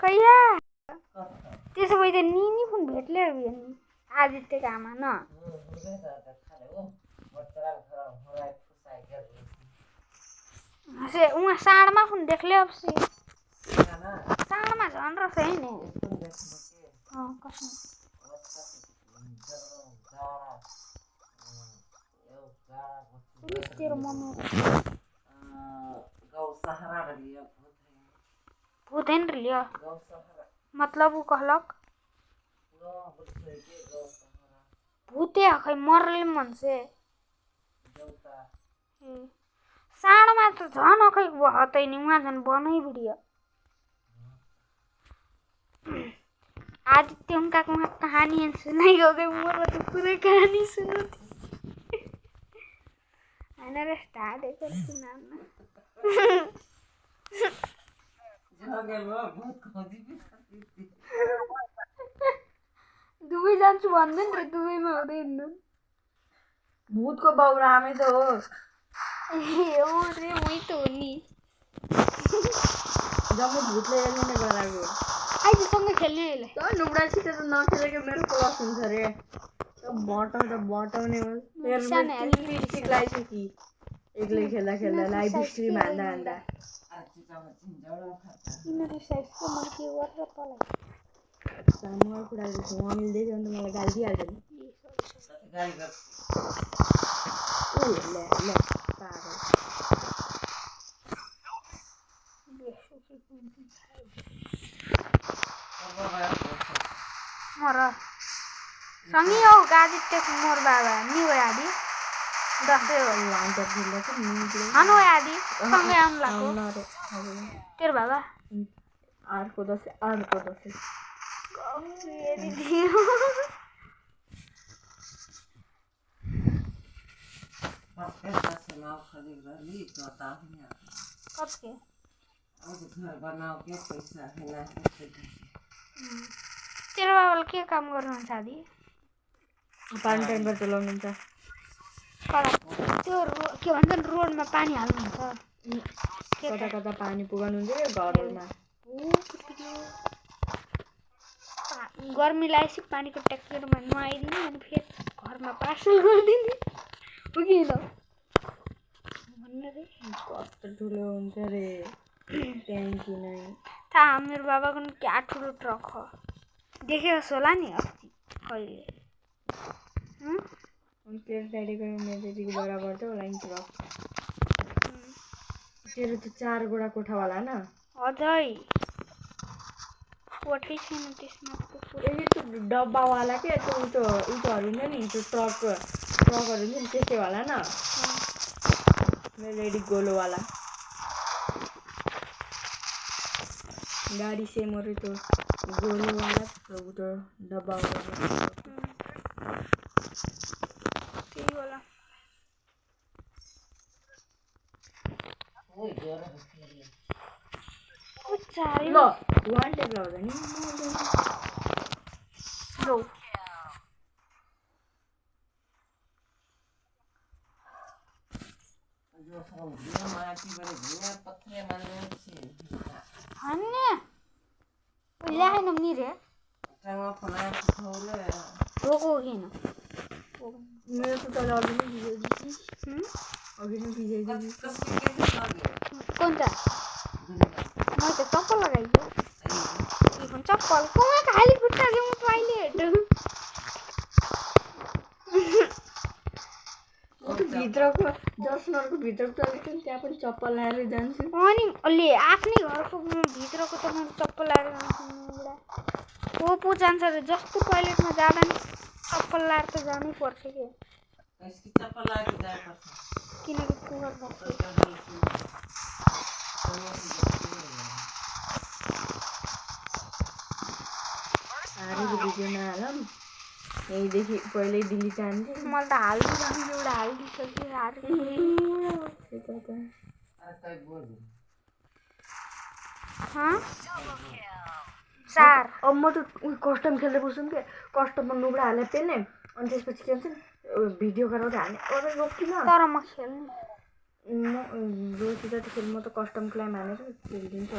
भैया त्यसो भए त निनी पनि भेट्ले नि आदित्यको आमा न से उहाँ साँडमा पनि देख्ले अप्सी साँडमा झन् रहेछ है नि कसम तेरो मम्मी भूत है लिया मतलब ऊ कहलक भूते खै मरले मन से साँडमा त झन् अखै हतै नि उहाँ झन् बनै भिडियो आदित्य उनका वहाँ कहानी सुनाई गए मोर तो पूरी कहानी सुनो थी हैन रे स्टार्ट कर सुनाउन दुबई जान्छु भन्दैन रे दुबईमा हुँदैन भूतको बाउरा आमै त हो ए हो रे मै त हो नि जम्मै भूतले एलिने गराको आइज सँगै खेल्ने अहिले त लुब्रासित त नखेलेको मेरो क्लास हुन्छ रे बटाउने हो तेरो सिक्लाइ छु कि एक्लै खेल्दा खेल्दा लाइभ स्ट्रिम हान्दा तिनीहरू साइजको मैले के गरेर तलाई सानो कुरा गर्छु मम्मीले देख्यो भने त मलाई गाली दिइहाल्छ नि ले पागल मर सँगै हो आदित्य मोर बाबा नि हो आदि दसै हो हानो आदि सँगै आउनु लाग्यो तेरो बाबा अर्को दसैँ कत्के तेरो बाबाले के काम गर्नुहुन्छ आदि पानी ट्याङ्कर चलाउनुहुन्छ त्यो के भन्छ रोडमा पानी हाल्नुहुन्छ कता कता पानी पुगाउनुहुन्छ घरहरूमा गर्मी लागेपछि पानीको ट्याङ्करमा नुहाइदिने अनि फेरि घरमा पार्सल गरिदिने हो कि ल भन्नु रे कस्तो ठुलो हुन्छ रे ट्याङ्की नै थाहा मेरो बाबाको नि क्या ठुलो ट्रक हो देखेको होला नि अस्ति कहिले तेरो ड्याडीको मेरो ड्याडीको बराबर त होला नि ट्रक तेरो त 4 गोडा कोठावाला न अझै कोठै छैन त्यसमा त्यो डब्बावाला के त्यो उयोहरू हुन्छ नि त्यो ट्रकहरू हुन्छ नि त्यसैवाला न मेरो ड्याडी गोलोवाला गाडी सेम हो रे त्यो गोलोवाला त्यो डब्बावाला त्यही होला ल वान टेप लाउँदा नि लो हन्ने ल्याएन नि रे रोको किन मेरो त तल अघि नै भिजाइदिएँ कोन्चा मैं तो चप्पल लगाइयो चप्पल कहाँ खाली खुट्टा के म टॉयलेट भित्रको जसनरको भित्रको टोयलेट त्यहाँ पनि चप्पल लाएर जान्छु अनि ले आफ्नै घरको भित्रको त म चप्पल लाएर जान्छु पो जान्छ रे जस्तो टोयलेटमा जाँदा नि चप्पल लाएर त जानै पर्छ के चप्पल लाएर जानुपर्छ किनकि कुवर बस्छ भिडियो नहालौँ यहीँदेखि पहिल्यै डिलिट हान्थेँ मैले त हालिदिनु एउटा हालिदिइसकेँ चार अब म त कस्टम खेल्दै बस्छौँ के कस्टममा लुगा हालेर पेल्ने अनि त्यसपछि के भन्छ नि भिडियो गराउँदै हाल्ने अरे रोकिन तर म खेल्ने म रोटी जतिखेर म त कस्टम क्लाइम हालेर खेलिदिन्छु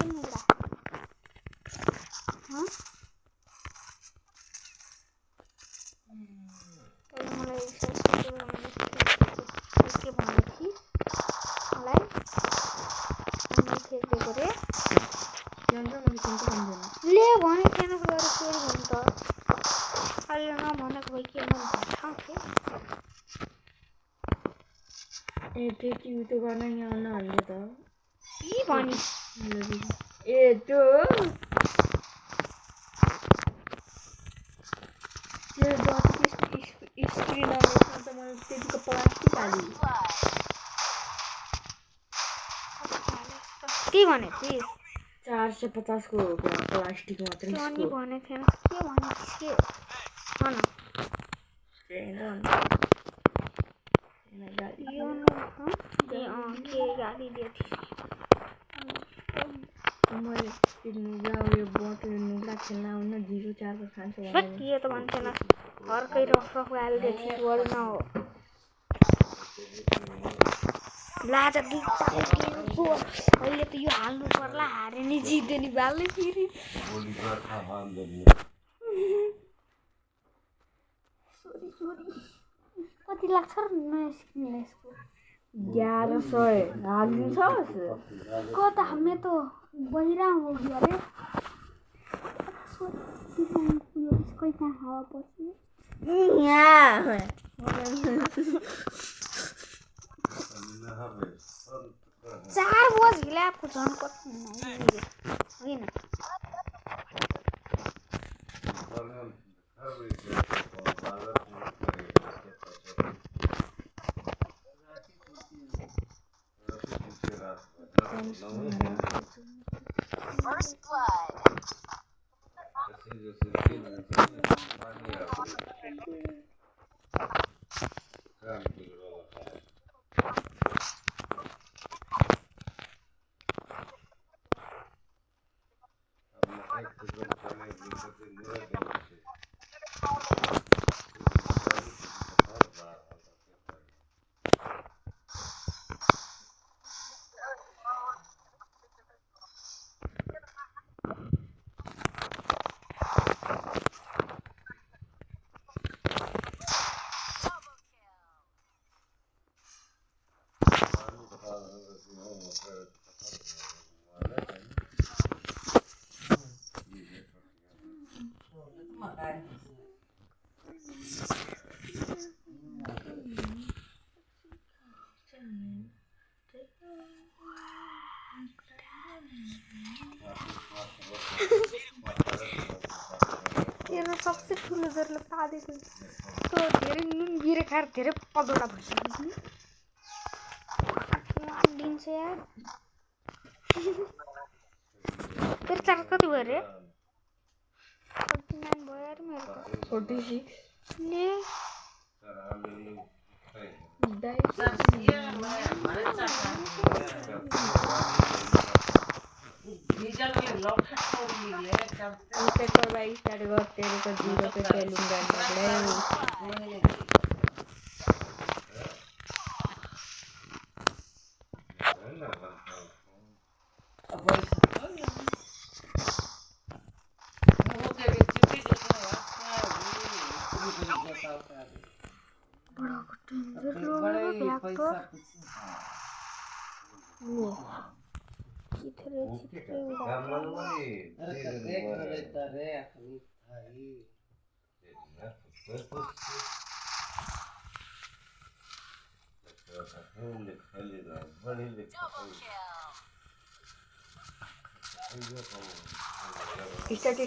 नुगडा मलाई के भनेपछि मलाई फेक्दिएको रे ले भने थिएन गएर फेरि भन् त अहिले नभनेको भए के मन थाहा थियो ए त्यति उतो गर्न यहाँ नहाल्ने त के भनि ए त्यो स्क्रिन त मैले त्यतिको प्लास्टिक हालेँ के भने थिइस् 450 को प्लास्टिक मात्रै अनि भने थिएन के भने के भन यो न के गाली दिए मैले नुगा उयो बोटल नुगा खेल्न आउन 04 को खान्छ के त भन्छेन अर्कै रफ हाल्दै थियो अरू न हो लाजा दुईटाको अहिले त यो हाल्नु पर्ला हारे नि जित्दै नि बाल्ने फेरि सरी कति लाग्छ र नयाँ स्क्रिन यसको 1100 हालिदिन्छ कता हमें तो बहिरा हो गया रे कोई कहाँ हावा पर्छ यहाँ 4 बज ल्याएको झन् कति होइन First blood. तेरो सबसे ठुलो जोरले पादेको त्यो धेरै नुन गिरे खाएर धेरै पदौडा भइसक्यो नि दिन्छ यार तेरो चार्ज कति भयो रे 49 भयो यार मेरो 46 ले स्टार्ट गर तेरो को 0 पे चलूंगा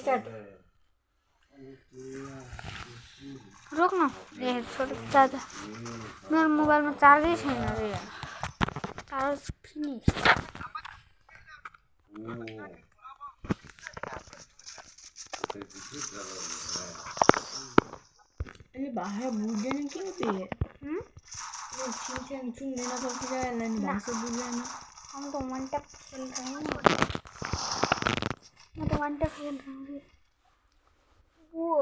स्टार्ट रोक न ए छोड चार्ज मेरो मोबाइलमा चार्जै छैन रे चार्ज फिनिस अनि बाहर बुझ्दैन के हो त्यो छिन चुन्दैन कति जाने भाषा बुझ्दैन हम तो वन टैप खेल रहे हैं मैं तो वन टैप खेल रहा हूँ वो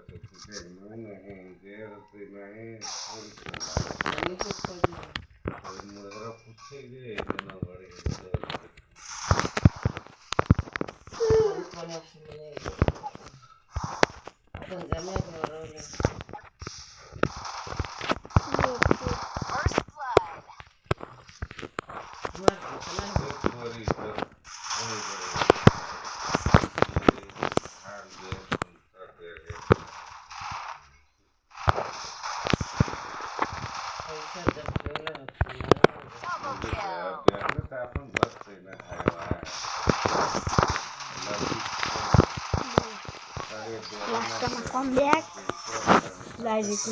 First blood. Double kill. लास्टमा कम ब्याक डाइरेक्ट